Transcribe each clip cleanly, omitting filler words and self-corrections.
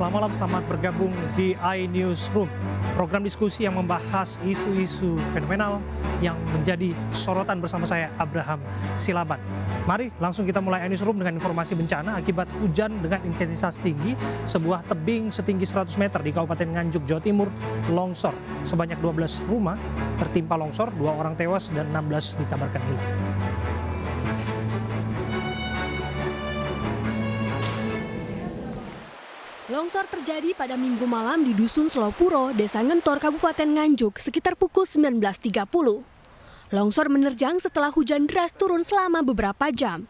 Selamat malam, selamat bergabung di iNewsroom, program diskusi yang membahas isu-isu fenomenal yang menjadi sorotan bersama saya, Abraham Silaban. Mari langsung kita mulai iNewsroom dengan informasi bencana akibat hujan dengan intensitas tinggi. Sebuah tebing setinggi 100 meter di Kabupaten Nganjuk, Jawa Timur, longsor. Sebanyak 12 rumah tertimpa longsor, 2 orang tewas dan 16 dikabarkan hilang. Longsor terjadi pada Minggu malam di Dusun Selopuro, Desa Ngentor, Kabupaten Nganjuk, sekitar pukul 19.30. Longsor menerjang setelah hujan deras turun selama beberapa jam.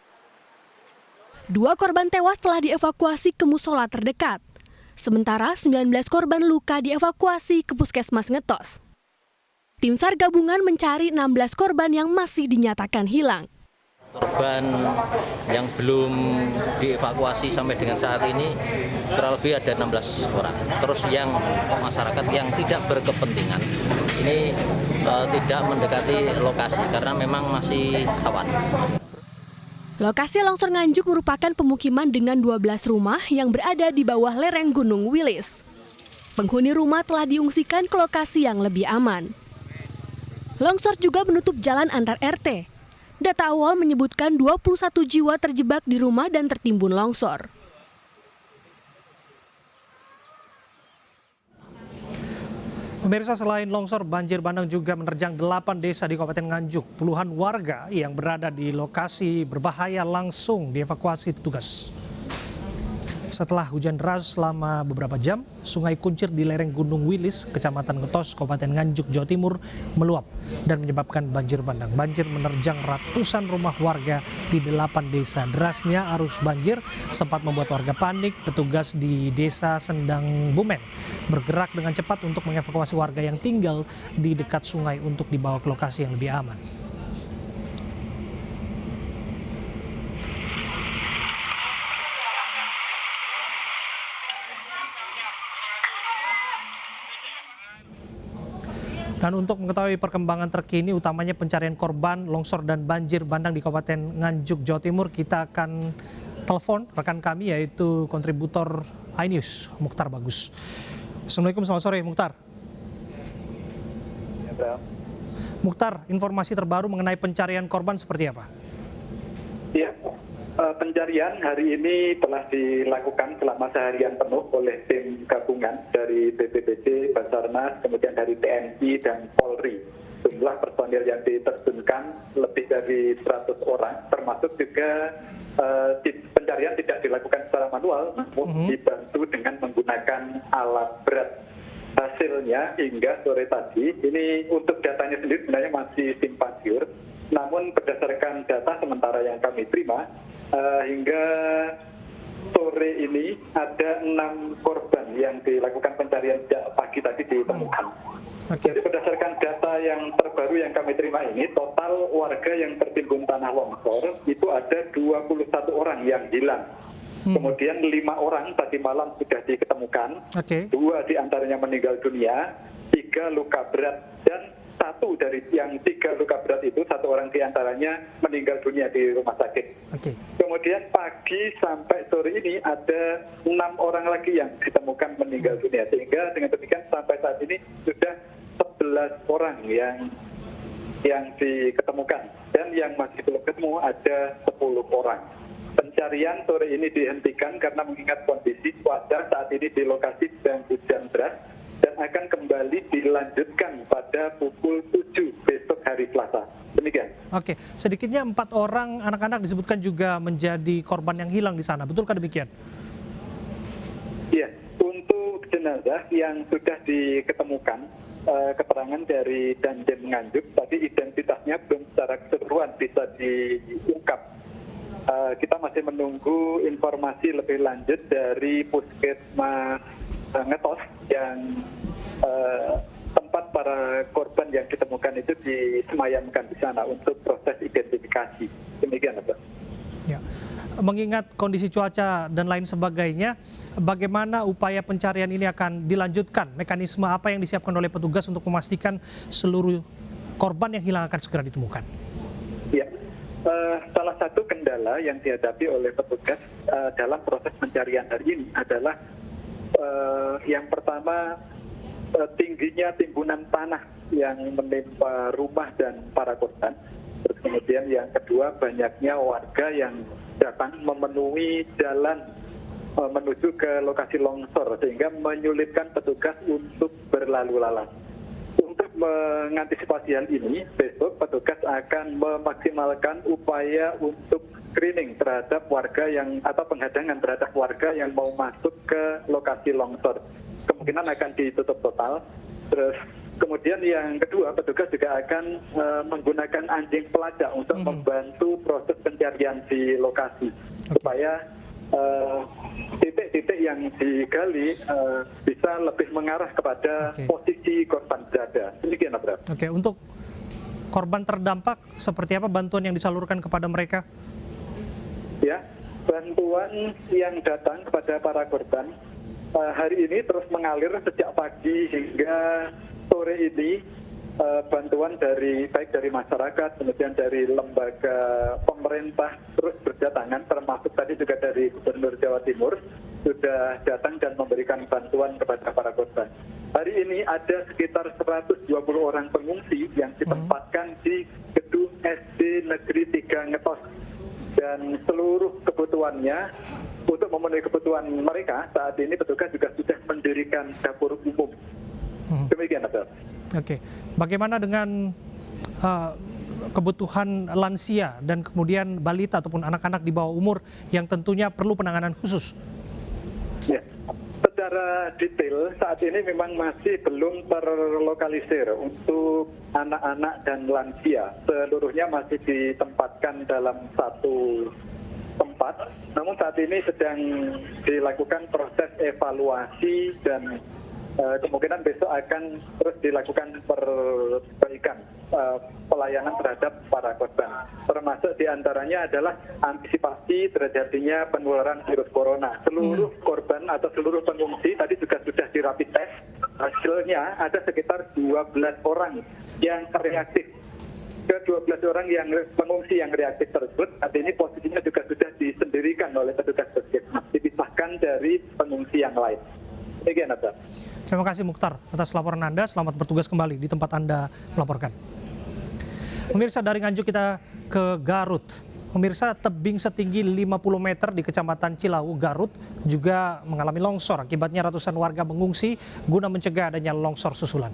2 korban tewas telah dievakuasi ke musola terdekat. Sementara 19 korban luka dievakuasi ke Puskesmas Ngetos. Tim SAR gabungan mencari 16 korban yang masih dinyatakan hilang. Korban yang belum dievakuasi sampai dengan saat ini kurang lebih ada 16 orang. Terus yang masyarakat yang tidak berkepentingan ini tidak mendekati lokasi karena memang masih awan. Lokasi longsor Nganjuk merupakan pemukiman dengan 12 rumah yang berada di bawah lereng Gunung Wilis. Penghuni rumah telah diungsikan ke lokasi yang lebih aman. Longsor juga menutup jalan antar RT. Data awal menyebutkan 21 jiwa terjebak di rumah dan tertimbun longsor. Pemirsa, selain longsor, banjir bandang juga menerjang 8 desa di Kabupaten Nganjuk. Puluhan warga yang berada di lokasi berbahaya langsung dievakuasi petugas. Setelah hujan deras selama beberapa jam, Sungai Kuncir di lereng Gunung Wilis, Kecamatan Ngetos, Kabupaten Nganjuk, Jawa Timur, meluap dan menyebabkan banjir bandang. Banjir menerjang ratusan rumah warga di 8 desa. Derasnya arus banjir sempat membuat warga panik. Petugas di Desa Sendang Bumen bergerak dengan cepat untuk mengevakuasi warga yang tinggal di dekat sungai untuk dibawa ke lokasi yang lebih aman. Dan untuk mengetahui perkembangan terkini, utamanya pencarian korban longsor dan banjir bandang di Kabupaten Nganjuk, Jawa Timur, kita akan telepon rekan kami yaitu kontributor iNews, Mukhtar Bagus. Assalamualaikum, selamat sore Mukhtar. Ya, Mukhtar, informasi terbaru mengenai pencarian korban seperti apa? Ya, pencarian hari ini telah dilakukan selama seharian penuh oleh tim gabungan dari BPBD, Basarnas, kemudian dari TNI dan Polri. Jumlah personil yang diterjunkan lebih dari 100 orang, termasuk juga pencarian tidak dilakukan secara manual, namun dibantu dengan menggunakan alat berat. Hasilnya hingga sore tadi, ini untuk datanya sendiri sebenarnya masih simpang siur, namun berdasarkan data sementara yang kami terima, hingga sore ini ada 6 korban yang dilakukan pencarian sejak pagi tadi ditemukan. Jadi berdasarkan data yang terbaru yang kami terima ini, total warga yang tertimbun tanah longsor itu ada 21 orang yang hilang. Kemudian 5 orang tadi malam sudah diketemukan, 2 diantaranya meninggal dunia, 3 luka berat, dan 1 dari yang 3 luka berat itu, 1 orang diantaranya meninggal dunia di rumah sakit. Kemudian pagi sampai sore ini ada 6 orang lagi yang ditemukan meninggal dunia, sehingga dengan demikian sampai saat ini sudah 11 orang yang diketemukan, dan yang masih belum ketemu ada 10 orang. Pencarian sore ini dihentikan karena mengingat kondisi cuaca saat ini di lokasi sedang hujan deras dan akan kembali dilanjutkan pada pukul 7 besok hari Selasa. Demikian. Oke, sedikitnya 4 orang anak-anak disebutkan juga menjadi korban yang hilang di sana. Betulkah demikian? Iya, untuk jenazah yang sudah diketemukan, keterangan dari Danjen Nganjuk, tadi identitasnya belum secara keseluruhan bisa diungkap. Kita masih menunggu informasi lebih lanjut dari Puskesmas Ngetos yang tempat para korban yang ditemukan itu disemayamkan di sana untuk proses identifikasi. Demikian, Pak. Ya. Mengingat kondisi cuaca dan lain sebagainya, bagaimana upaya pencarian ini akan dilanjutkan? Mekanisme apa yang disiapkan oleh petugas untuk memastikan seluruh korban yang hilang akan segera ditemukan? Ya. Salah satu kendala yang dihadapi oleh petugas dalam proses pencarian hari ini adalah Yang pertama, tingginya timbunan tanah yang menimpa rumah dan para korban. Terus kemudian yang kedua, banyaknya warga yang datang memenuhi jalan menuju ke lokasi longsor sehingga menyulitkan petugas untuk berlalu lalang. Untuk mengantisipasi hal ini, besok petugas akan memaksimalkan upaya untuk screening terhadap warga atau penghadangan terhadap warga yang mau masuk ke lokasi longsor. Kemungkinan akan ditutup total. Terus kemudian yang kedua, petugas juga akan menggunakan anjing pelacak untuk membantu proses pencarian di lokasi supaya titik-titik yang digali bisa lebih mengarah kepada posisi korban berada. Demikian, Abra. Oke, untuk korban terdampak, seperti apa bantuan yang disalurkan kepada mereka? Ya, bantuan yang datang kepada para korban hari ini terus mengalir sejak pagi hingga sore ini. Bantuan baik dari masyarakat, kemudian dari lembaga pemerintah terus berdatangan, termasuk tadi juga dari Gubernur Jawa Timur sudah datang dan memberikan bantuan kepada para korban. Hari ini ada sekitar 120 orang pengungsi yang ditempatkan di gedung SD Negeri 3 Ngetos, dan seluruh kebutuhannya untuk memenuhi kebutuhan mereka saat ini petugas juga sudah mendirikan dapur umum. Demikian, Abel. Oke, bagaimana dengan kebutuhan lansia dan kemudian balita ataupun anak-anak di bawah umur yang tentunya perlu penanganan khusus? Ya, secara detail saat ini memang masih belum terlokalisir untuk anak-anak dan lansia. Seluruhnya masih ditempatkan dalam satu tempat. Namun saat ini sedang dilakukan proses evaluasi dan kemungkinan besok akan terus dilakukan perbaikan pelayanan terhadap para korban. Termasuk diantaranya adalah antisipasi terjadinya penularan virus corona. Seluruh korban atau seluruh pengungsi tadi juga sudah di rapid test. Hasilnya ada sekitar 12 orang yang reaktif. Ke-12 orang yang pengungsi yang reaktif tersebut, saat ini posisinya juga sudah disendirikan oleh petugas puskesmas, dipisahkan dari pengungsi yang lain. Demikian, Abah. Terima kasih Mukhtar atas laporan Anda. Selamat bertugas kembali di tempat Anda melaporkan. Pemirsa, dari Nganjuk kita ke Garut. Pemirsa, tebing setinggi 50 meter di Kecamatan Cilawu, Garut juga mengalami longsor. Akibatnya ratusan warga mengungsi guna mencegah adanya longsor susulan.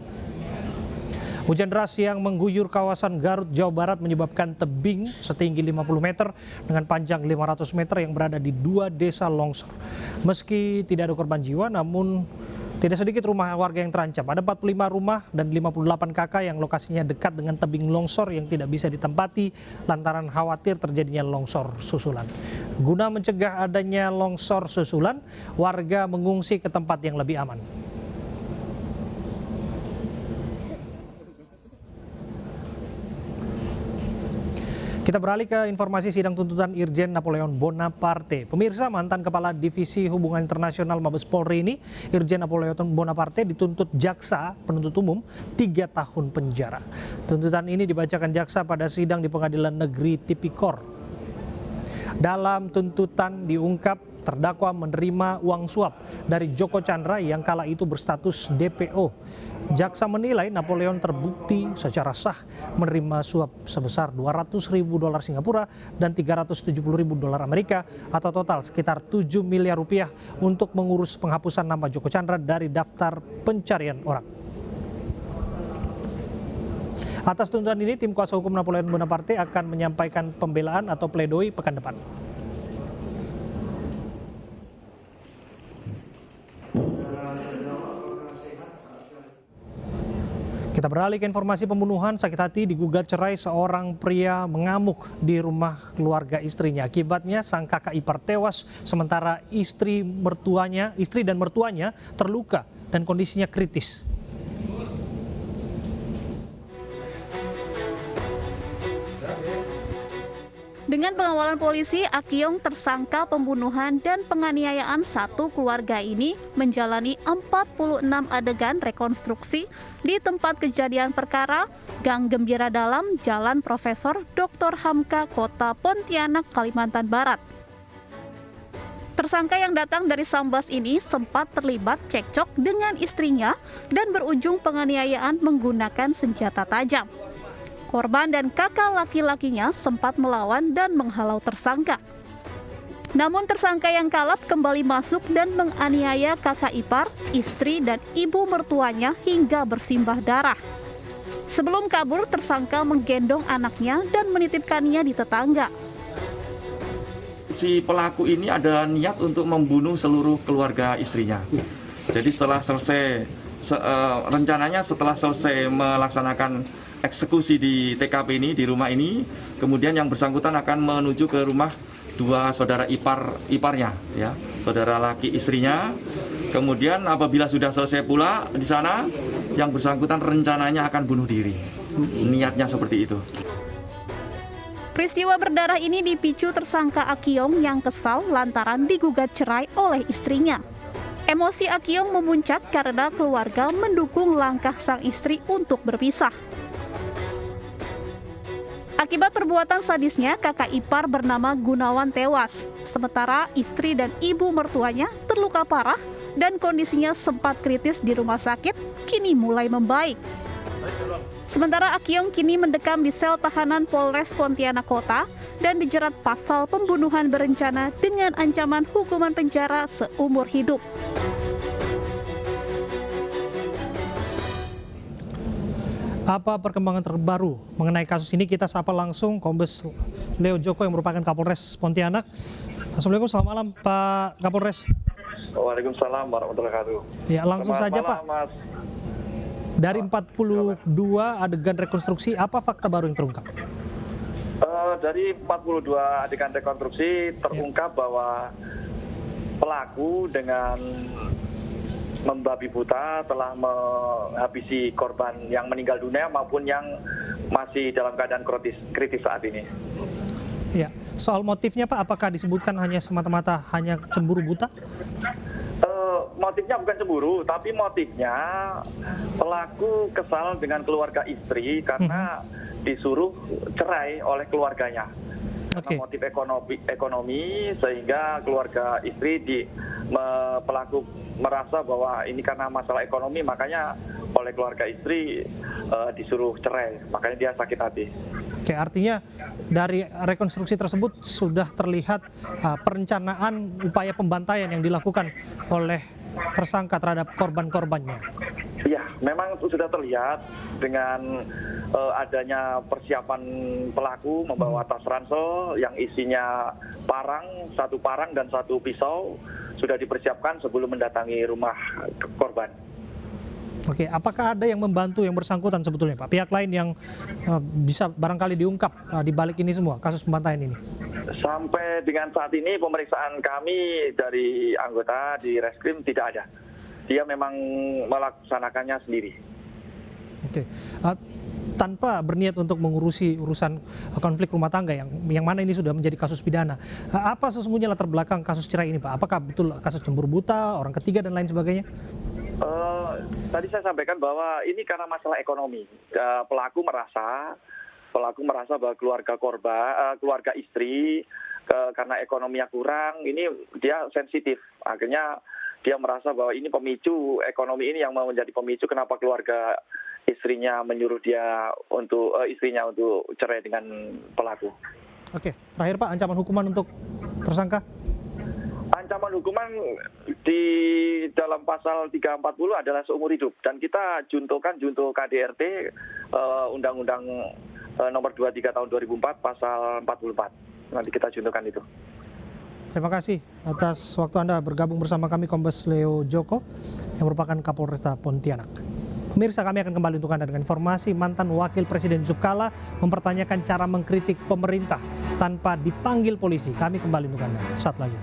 Hujan deras yang mengguyur kawasan Garut, Jawa Barat menyebabkan tebing setinggi 50 meter dengan panjang 500 meter yang berada di 2 desa longsor. Meski tidak ada korban jiwa, namun tidak sedikit rumah warga yang terancam. Ada 45 rumah dan 58 kakak yang lokasinya dekat dengan tebing longsor yang tidak bisa ditempati lantaran khawatir terjadinya longsor susulan. Guna mencegah adanya longsor susulan, warga mengungsi ke tempat yang lebih aman. Kita beralih ke informasi sidang tuntutan Irjen Napoleon Bonaparte. Pemirsa, mantan Kepala Divisi Hubungan Internasional Mabes Polri ini, Irjen Napoleon Bonaparte dituntut jaksa penuntut umum 3 tahun penjara. Tuntutan ini dibacakan jaksa pada sidang di Pengadilan Negeri Tipikor. Dalam tuntutan diungkap terdakwa menerima uang suap dari Joko Chandra yang kala itu berstatus DPO. Jaksa menilai Napoleon terbukti secara sah menerima suap sebesar $200.000 Singapura dan $370.000 Amerika atau total sekitar 7 miliar rupiah untuk mengurus penghapusan nama Joko Chandra dari daftar pencarian orang. Atas tuntutan ini, tim kuasa hukum Napoleon Bonaparte akan menyampaikan pembelaan atau pledoi pekan depan. Kita beralih ke informasi pembunuhan sakit hati digugat cerai seorang pria mengamuk di rumah keluarga istrinya. Akibatnya sang kakak ipar tewas sementara istri dan mertuanya terluka dan kondisinya kritis. Dengan pengawalan polisi, Akiong tersangka pembunuhan dan penganiayaan satu keluarga ini menjalani 46 adegan rekonstruksi di tempat kejadian perkara, Gang Gembira Dalam, Jalan Profesor Dr. Hamka, Kota Pontianak, Kalimantan Barat. Tersangka yang datang dari Sambas ini sempat terlibat cekcok dengan istrinya dan berujung penganiayaan menggunakan senjata tajam. Korban dan kakak laki-lakinya sempat melawan dan menghalau tersangka. Namun tersangka yang kalap kembali masuk dan menganiaya kakak ipar, istri, dan ibu mertuanya hingga bersimbah darah. Sebelum kabur, tersangka menggendong anaknya dan menitipkannya di tetangga. Si pelaku ini ada niat untuk membunuh seluruh keluarga istrinya. Jadi rencananya setelah selesai melaksanakan eksekusi di TKP ini, di rumah ini, kemudian yang bersangkutan akan menuju ke rumah dua saudara iparnya, ya, saudara laki istrinya. Kemudian apabila sudah selesai pula di sana, yang bersangkutan rencananya akan bunuh diri. Niatnya seperti itu. Peristiwa berdarah ini dipicu tersangka Akiong yang kesal lantaran digugat cerai oleh istrinya. Emosi Akiong memuncak karena keluarga mendukung langkah sang istri untuk berpisah. Akibat perbuatan sadisnya, kakak ipar bernama Gunawan tewas, sementara istri dan ibu mertuanya terluka parah dan kondisinya sempat kritis di rumah sakit, kini mulai membaik. Sementara Akiong kini mendekam di sel tahanan Polres Pontianak Kota dan dijerat pasal pembunuhan berencana dengan ancaman hukuman penjara seumur hidup. Apa perkembangan terbaru mengenai kasus ini? Kita sapa langsung Kombes Leo Joko yang merupakan Kapolres Pontianak. Assalamualaikum, selamat malam Pak Kapolres. Waalaikumsalam warahmatullahi wabarakatuh. Ya, langsung Selamat saja malam, Pak. Mas. Dari 42 adegan rekonstruksi, apa fakta baru yang terungkap? Dari 42 adegan rekonstruksi terungkap bahwa pelaku dengan membabi buta telah menghabisi korban yang meninggal dunia maupun yang masih dalam keadaan kritis saat ini. Ya, soal motifnya Pak, apakah disebutkan hanya semata-mata hanya cemburu buta? Motifnya bukan cemburu, tapi motifnya pelaku kesal dengan keluarga istri karena disuruh cerai oleh keluarganya. Karena motif ekonomi sehingga keluarga istri pelaku merasa bahwa ini karena masalah ekonomi, makanya oleh keluarga istri disuruh cerai, makanya dia sakit hati. Oke, artinya dari rekonstruksi tersebut sudah terlihat perencanaan upaya pembantaian yang dilakukan oleh tersangka terhadap korban-korbannya. Iya, memang sudah terlihat dengan adanya persiapan pelaku membawa tas ransel yang isinya satu parang dan satu pisau sudah dipersiapkan sebelum mendatangi rumah korban. Oke, apakah ada yang membantu yang bersangkutan sebetulnya Pak? Pihak lain yang bisa barangkali diungkap di balik ini semua, kasus pembantaian ini? Sampai dengan saat ini pemeriksaan kami dari anggota di Reskrim tidak ada. Dia memang melaksanakannya sendiri. Oke, tanpa berniat untuk mengurusi urusan konflik rumah tangga yang mana ini sudah menjadi kasus pidana. Apa sesungguhnya latar belakang kasus cerai ini Pak? Apakah betul kasus cemburu buta, orang ketiga dan lain sebagainya? Tadi saya sampaikan bahwa ini karena masalah ekonomi. Pelaku merasa bahwa keluarga istri karena ekonominya kurang, ini dia sensitif. Akhirnya dia merasa bahwa ini pemicu ekonomi ini yang menjadi pemicu kenapa keluarga istrinya menyuruh istrinya untuk cerai dengan pelaku. Oke, terakhir Pak, ancaman hukuman untuk tersangka? Ancaman hukuman di dalam pasal 340 adalah seumur hidup dan kita junto KDRT Undang-Undang nomor 23 tahun 2004 pasal 44. Nanti kita juntukan itu. Terima kasih atas waktu Anda bergabung bersama kami, Kombes Leo Joko yang merupakan Kapolresta Pontianak. Pemirsa, kami akan kembali untuk Anda dengan informasi mantan Wakil Presiden Yusuf Kala mempertanyakan cara mengkritik pemerintah tanpa dipanggil polisi. Kami kembali untuk Anda saat lagi.